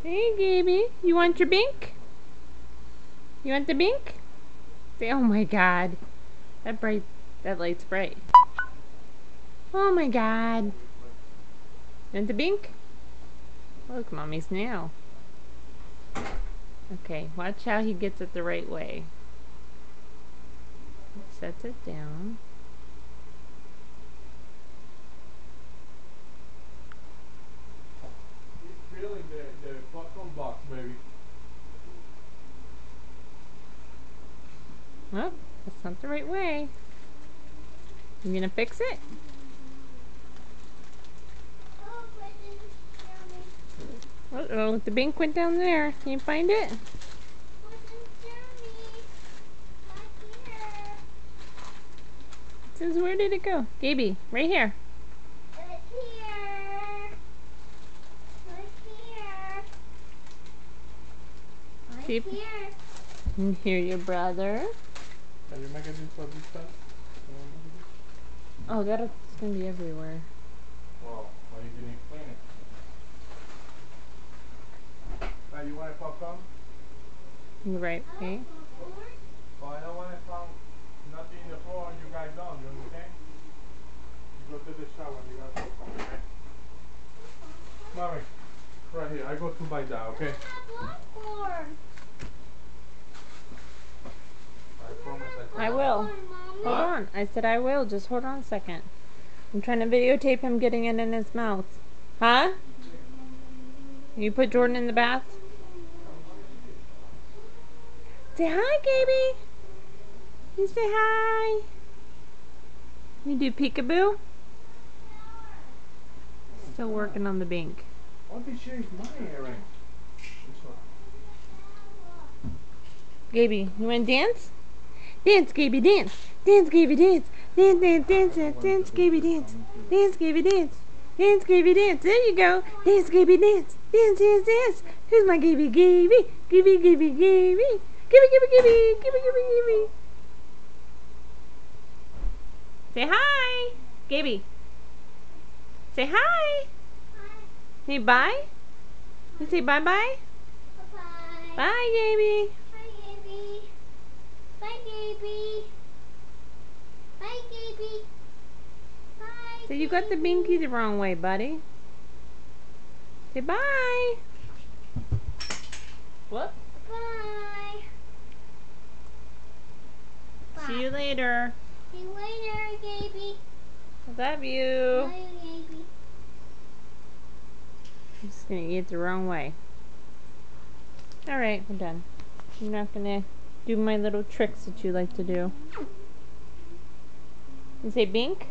Hey, Gaby. You want your bink? You want the bink? Say, oh my god. That light's bright. Oh my god. You want the bink? Look, mommy's nail. Okay, watch how he gets it the right way. Sets it down. He's feeling the popcorn box, maybe. Oh, that's not the right way. You gonna fix it? Uh-oh, the bink went down there. Can you find it? It says, where did it go? Gaby, right here. Right here. See if you can hear your brother. Can you make it into this stuff? Oh, that's gonna be everywhere. Well, why you didn't clean it? Now you want popcorn? You're right, okay? Well, I don't want to found nothing in the floor and you guys don't, you understand? You go to the shower and you got popcorn, okay? Mommy, right here, I go to buy that, okay? I promise I will. Hold on. I said I will. Just hold on a second. I'm trying to videotape him getting it in his mouth. Huh? You put Jordan in the bath? Say hi, Gaby. You say hi. You do peekaboo? Still working on the bink. Why did you change my earring? This one. Gaby, you want to dance? Dance, Gaby, dance. Dance, Gaby, dance. Dance, dance, dance, dance, dance, Gaby, dance. Dance, Gaby, dance. Dance, Gaby, dance. There you go. Dance, Gaby, dance. Dance, dance, dance. Who's my Gaby? Gaby. Gaby, Gaby, Gaby. Gaby, Gaby, Gaby. Gaby, Gaby, Gaby. Say hi. Gaby. Say hi. Say bye. You say bye-bye? Bye. Bye, Gaby. Bye, Gaby. Bye, Gaby. Bye, Gaby. Bye. So you got the binky the wrong way, buddy. Say bye. What? Bye. See you later. See you later, Gaby. I love you. Bye, Gaby. I'm just gonna eat it the wrong way. Alright, we're done. I'm not gonna do my little tricks that you like to do. You say bink?